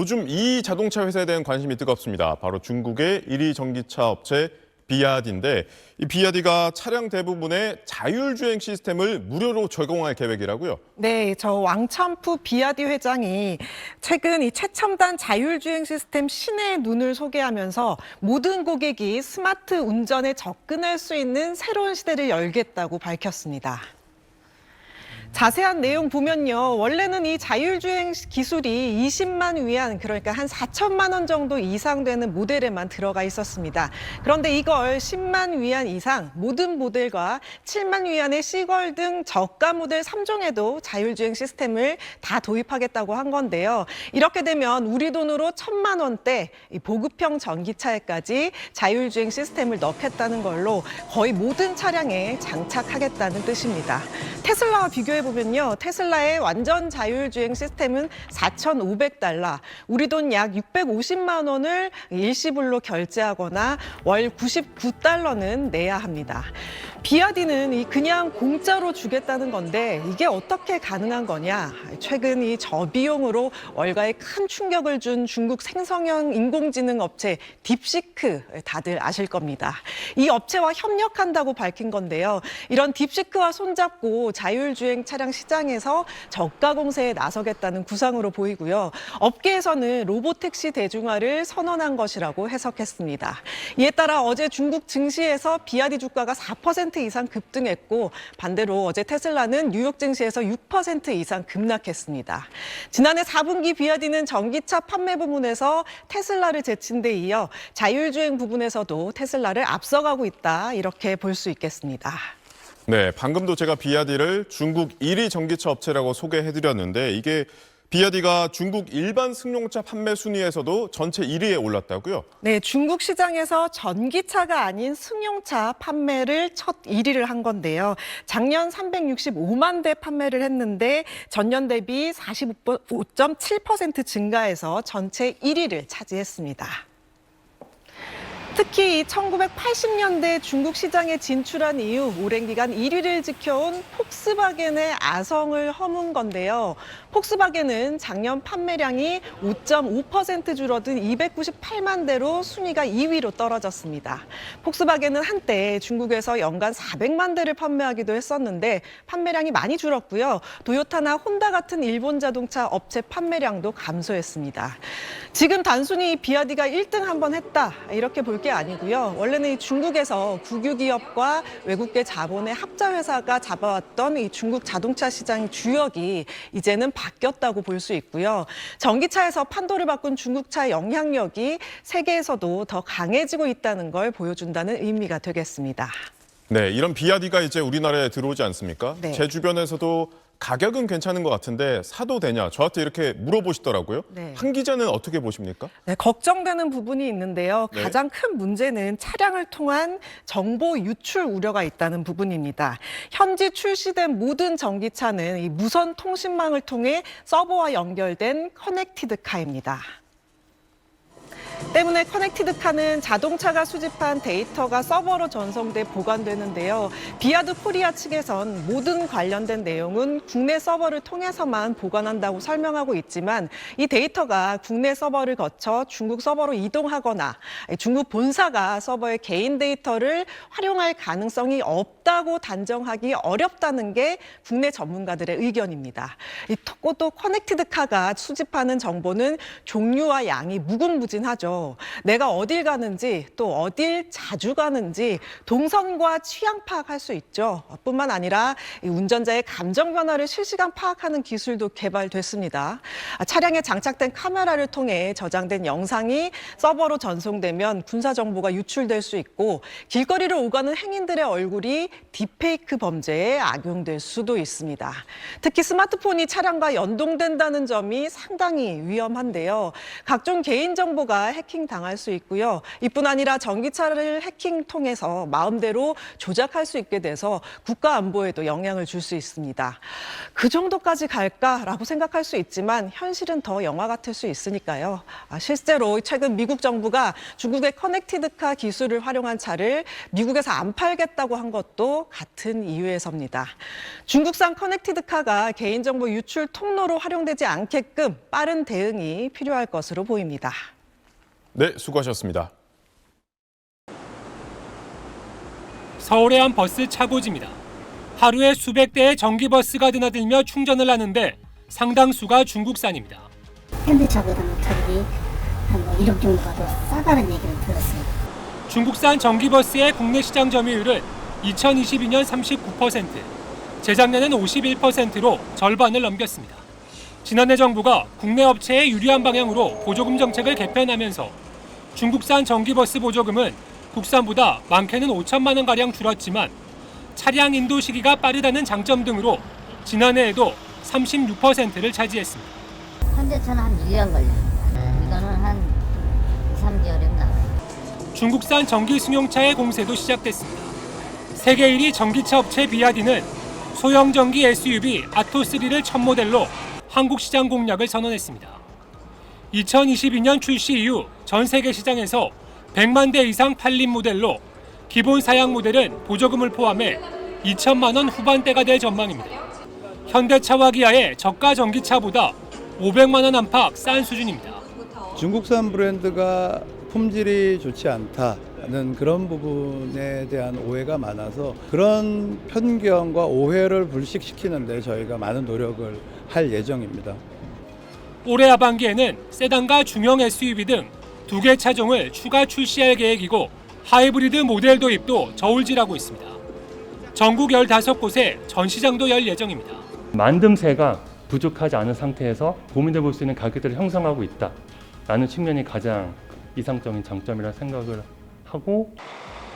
요즘 이 자동차 회사에 대한 관심이 뜨겁습니다. 바로 중국의 1위 전기차 업체 비야디인데 이 비야디가 차량 대부분에 자율주행 시스템을 무료로 적용할 계획이라고요. 네, 저 왕천푸 비야디 회장이 최근 이 최첨단 자율주행 시스템 신의 눈을 소개하면서 모든 고객이 스마트 운전에 접근할 수 있는 새로운 시대를 열겠다고 밝혔습니다. 자세한 내용 보면요. 원래는 이 자율주행 기술이 20만 위안, 그러니까 한 4천만 원 정도 이상 되는 모델에만 들어가 있었습니다. 그런데 이걸 10만 위안 이상 모든 모델과 7만 위안의 C걸 등 저가 모델 3종에도 자율주행 시스템을 다 도입하겠다고 한 건데요. 이렇게 되면 우리 돈으로 1,000만 원대 보급형 전기차에까지 자율주행 시스템을 넣겠다는 걸로 거의 모든 차량에 장착하겠다는 뜻입니다. 테슬라와 비교해보면요. 테슬라의 완전 자율주행 시스템은 $4,500, 우리 돈 약 650만 원을 일시불로 결제하거나 월 $99는 내야 합니다. 비야디는 그냥 공짜로 주겠다는 건데 이게 어떻게 가능한 거냐? 최근 이 저비용으로 월가에 큰 충격을 준 중국 생성형 인공지능 업체 딥시크, 다들 아실 겁니다. 이 업체와 협력한다고 밝힌 건데요. 이런 딥시크와 손잡고 자율주행 차량 시장에서 저가 공세에 나서겠다는 구상으로 보이고요. 업계에서는 로보택시 대중화를 선언한 것이라고 해석했습니다. 이에 따라 어제 중국 증시에서 비야디 주가가 4% 이상 급등했고 반대로 어제 테슬라는 뉴욕 증시에서 6% 이상 급락했습니다. 지난해 4분기 비야디는 전기차 판매 부문에서 테슬라를 제친 데 이어 자율주행 부분에서도 테슬라를 앞서가고 있다, 이렇게 볼 수 있겠습니다. 네, 방금도 제가 비야디를 중국 1위 전기차 업체라고 소개해드렸는데 이게 비야디가 중국 일반 승용차 판매 순위에서도 전체 1위에 올랐다고요? 네, 중국 시장에서 전기차가 아닌 승용차 판매를 첫 1위를 한 건데요. 작년 365만 대 판매를 했는데 전년 대비 45.7% 증가해서 전체 1위를 차지했습니다. 특히 1980년대 중국 시장에 진출한 이후 오랜 기간 1위를 지켜온 폭스바겐의 아성을 허문 건데요. 폭스바겐은 작년 판매량이 5.5% 줄어든 298만 대로 순위가 2위로 떨어졌습니다. 폭스바겐은 한때 중국에서 연간 400만 대를 판매하기도 했었는데 판매량이 많이 줄었고요. 도요타나 혼다 같은 일본 자동차 업체 판매량도 감소했습니다. 지금 단순히 비야디가 1등 한번 했다, 이렇게 볼 게 아니고요. 원래는 이 중국에서 국유기업과 외국계 자본의 합자회사가 잡아왔던 이 중국 자동차 시장 주역이 이제는 바뀌었다고 볼 수 있고요. 전기차에서 판도를 바꾼 중국차의 영향력이 세계에서도 더 강해지고 있다는 걸 보여준다는 의미가 되겠습니다. 네, 이런 비야디가 이제 우리나라에 들어오지 않습니까? 네. 제 주변에서도 가격은 괜찮은 것 같은데 사도 되냐? 저한테 이렇게 물어보시더라고요. 네. 한 기자는 어떻게 보십니까? 네, 걱정되는 부분이 있는데요. 네. 가장 큰 문제는 차량을 통한 정보 유출 우려가 있다는 부분입니다. 현지 출시된 모든 전기차는 이 무선 통신망을 통해 서버와 연결된 커넥티드 카입니다. 때문에 커넥티드 카는 자동차가 수집한 데이터가 서버로 전송돼 보관되는데요. 비야드 코리아 측에선 모든 관련된 내용은 국내 서버를 통해서만 보관한다고 설명하고 있지만 이 데이터가 국내 서버를 거쳐 중국 서버로 이동하거나 중국 본사가 서버의 개인 데이터를 활용할 가능성이 없다고 단정하기 어렵다는 게 국내 전문가들의 의견입니다. 또 커넥티드 카가 수집하는 정보는 종류와 양이 무궁무진하죠. 내가 어딜 가는지, 또 어딜 자주 가는지 동선과 취향 파악할 수 있죠. 뿐만 아니라 운전자의 감정 변화를 실시간 파악하는 기술도 개발됐습니다. 차량에 장착된 카메라를 통해 저장된 영상이 서버로 전송되면 군사 정보가 유출될 수 있고 길거리를 오가는 행인들의 얼굴이 딥페이크 범죄에 악용될 수도 있습니다. 특히 스마트폰이 차량과 연동된다는 점이 상당히 위험한데요. 각종 개인정보가 해킹 당할 수 있고요. 이뿐 아니라 전기차를 해킹 통해서 마음대로 조작할 수 있게 돼서 국가 안보에도 영향을 줄 수 있습니다. 그 정도까지 갈까라고 생각할 수 있지만 현실은 더 영화 같을 수 있으니까요. 실제로 최근 미국 정부가 중국의 커넥티드카 기술을 활용한 차를 미국에서 안 팔겠다고 한 것도 같은 이유에서입니다. 중국산 커넥티드카가 개인정보 유출 통로로 활용되지 않게끔 빠른 대응이 필요할 것으로 보입니다. 네, 수고하셨습니다. 서울의 한 버스 차고지입니다. 하루에 수백 대의 전기버스가 드나들며 충전을 하는데 상당수가 중국산입니다. 현대차보다 가격이 한 1억 정도가 더 싸다는 얘기를 들었어요. 중국산 전기버스의 국내 시장 점유율은 2022년 39%, 재작년엔 51%로 절반을 넘겼습니다. 지난해 정부가 국내 업체에 유리한 방향으로 보조금 정책을 개편하면서 중국산 전기버스 보조금은 국산보다 많게는 5천만 원가량 줄었지만 차량 인도 시기가 빠르다는 장점 등으로 지난해에도 36%를 차지했습니다. 현대차는 한 1년 걸려요. 이거는 한 2, 3개월이면 나와요. 중국산 전기 승용차의 공세도 시작됐습니다. 세계 1위 전기차 업체 비아디는 소형 전기 SUV 아토3를 첫 모델로 한국 시장 공략을 선언했습니다. 2022년 출시 이후 전 세계 시장에서 100만 대 이상 팔린 모델로 기본 사양 모델은 보조금을 포함해 2천만 원 후반대가 될 전망입니다. 현대차와 기아의 저가 전기차보다 500만 원 안팎 싼 수준입니다. 중국산 브랜드가 품질이 좋지 않다는 그런 부분에 대한 오해가 많아서 그런 편견과 오해를 불식시키는 데 저희가 많은 노력을 할 예정입니다. 올해 하반기에는 세단과 중형 SUV 등 2개 차종을 추가 출시할 계획이고 하이브리드 모델 도입도 저울질하고 있습니다. 전국 15곳에 전시장도 열 예정입니다. 만듦새가 부족하지 않은 상태에서 고민해 볼 수 있는 가격대를 형성하고 있다라는 측면이 가장 이상적인 장점이라 생각을 하고,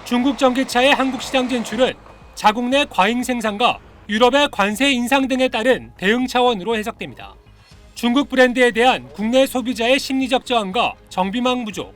중국 전기차의 한국 시장 진출은 자국 내 과잉 생산과 유럽의 관세 인상 등에 따른 대응 차원으로 해석됩니다. 중국 브랜드에 대한 국내 소비자의 심리적 저항과 정비망 부족,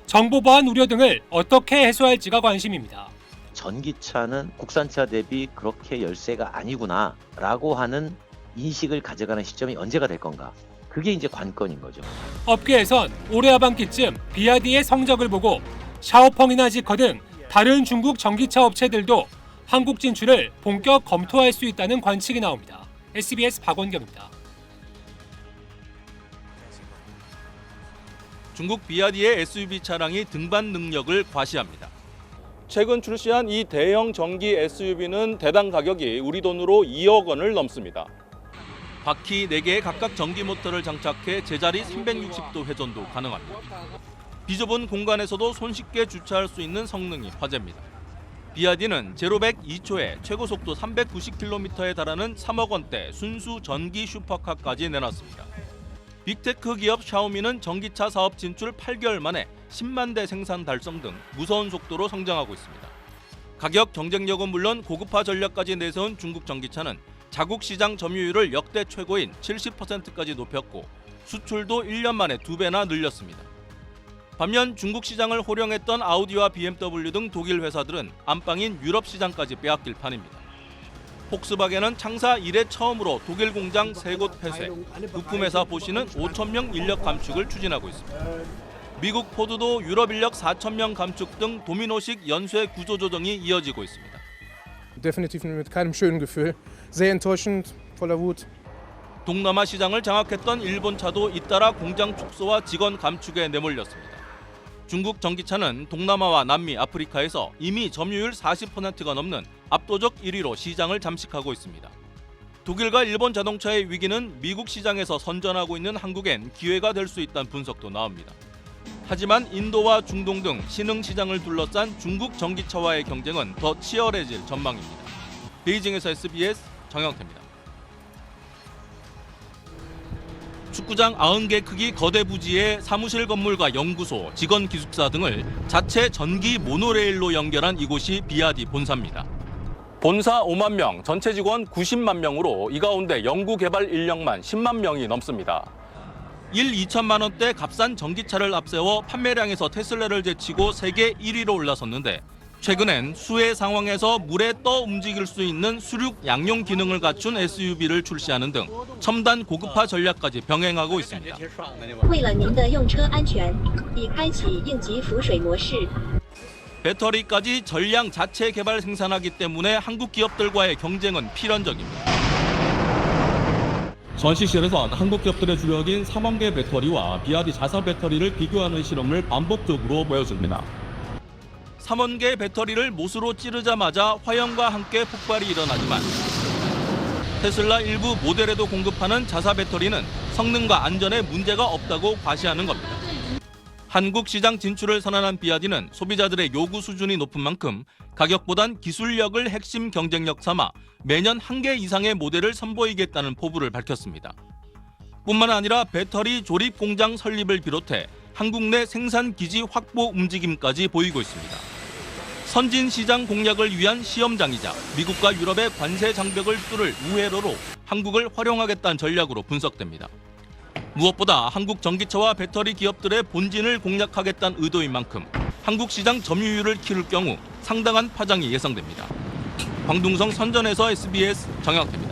정보 보안 우려 등을 어떻게 해소할지가 관심입니다. 전기차는 국산차 대비 그렇게 열세가 아니구나라고 하는 인식을 가져가는 시점이 언제가 될 건가? 그게 이제 관건인 거죠. 업계에선 올해 하반기쯤 비아디의 성적을 보고 샤오펑이나 지커 등 다른 중국 전기차 업체들도 한국 진출을 본격 검토할 수 있다는 관측이 나옵니다. SBS 박원경입니다. 중국 비아디의 SUV 차량이 등반 능력을 과시합니다. 최근 출시한 이 대형 전기 SUV는 대당 가격이 우리 돈으로 2억 원을 넘습니다. 바퀴 4개의 각각 전기 모터를 장착해 제자리 360도 회전도 가능합니다. 비좁은 공간에서도 손쉽게 주차할 수 있는 성능이 화제입니다. 비아디는 제로백 2초에 최고 속도 390km에 달하는 3억 원대 순수 전기 슈퍼카까지 내놨습니다. 빅테크 기업 샤오미는 전기차 사업 진출 8개월 만에 10만 대 생산 달성 등 무서운 속도로 성장하고 있습니다. 가격 경쟁력은 물론 고급화 전략까지 내세운 중국 전기차는 자국 시장 점유율을 역대 최고인 70%까지 높였고 수출도 1년 만에 2배나 늘렸습니다. 반면 중국 시장을 호령했던 아우디와 BMW 등 독일 회사들은 안방인 유럽 시장까지 빼앗길 판입니다. 폭스바겐은 창사 이래 처음으로 독일 공장 3곳 폐쇄, 부품회사 보시는 5,000명 인력 감축을 추진하고 있습니다. 미국 포드도 유럽 인력 4,000명 감축 등 도미노식 연쇄 구조조정이 이어지고 있습니다. Definitiv mit keinem schönen Gefühl. Sehr enttäuschend, voller Wut. 동남아 시장을 장악했던 일본 차도 잇따라 공장 축소와 직원 감축에 내몰렸습니다. 중국 전기차는 동남아와 남미, 아프리카에서 이미 점유율 40%가 넘는 압도적 1위로 시장을 잠식하고 있습니다. 독일과 일본 자동차의 위기는 미국 시장에서 선전하고 있는 한국엔 기회가 될 수 있다는 분석도 나옵니다. 하지만 인도와 중동 등 신흥 시장을 둘러싼 중국 전기차와의 경쟁은 더 치열해질 전망입니다. 베이징에서 SBS 정영태입니다. 축구장 90개 크기 거대 부지의 사무실 건물과 연구소, 직원 기숙사 등을 자체 전기 모노레일로 연결한 이곳이 비아디 본사입니다. 본사 5만 명, 전체 직원 90만 명으로 이 가운데 연구개발 인력만 10만 명이 넘습니다. 1, 2천만 원대 값싼 전기차를 앞세워 판매량에서 테슬라를 제치고 세계 1위로 올라섰는데 최근엔 수해 상황에서 물에 떠 움직일 수 있는 수륙 양용 기능을 갖춘 SUV를 출시하는 등 첨단 고급화 전략까지 병행하고 있습니다. 为了您的用车安全，已开启应急浮水模式。 배터리까지 전량 자체 개발 생산하기 때문에 한국 기업들과의 경쟁은 필연적입니다. 전시실에선 한국 기업들의 주력인 3만 개 배터리와 비아디 자사 배터리를 비교하는 실험을 반복적으로 보여줍니다. 3원 개 배터리를 못으로 찌르자마자 화염과 함께 폭발이 일어나지만 테슬라 일부 모델에도 공급하는 자사 배터리는 성능과 안전에 문제가 없다고 과시하는 겁니다. 한국 시장 진출을 선언한 비아디는 소비자들의 요구 수준이 높은 만큼 가격보단 기술력을 핵심 경쟁력 삼아 매년 1개 이상의 모델을 선보이겠다는 포부를 밝혔습니다. 뿐만 아니라 배터리 조립 공장 설립을 비롯해 한국 내 생산 기지 확보 움직임까지 보이고 있습니다. 선진 시장 공략을 위한 시험장이자 미국과 유럽의 관세 장벽을 뚫을 우회로로 한국을 활용하겠다는 전략으로 분석됩니다. 무엇보다 한국 전기차와 배터리 기업들의 본진을 공략하겠다는 의도인 만큼 한국 시장 점유율을 키울 경우 상당한 파장이 예상됩니다. 광둥성 선전에서 SBS 정영학입니다.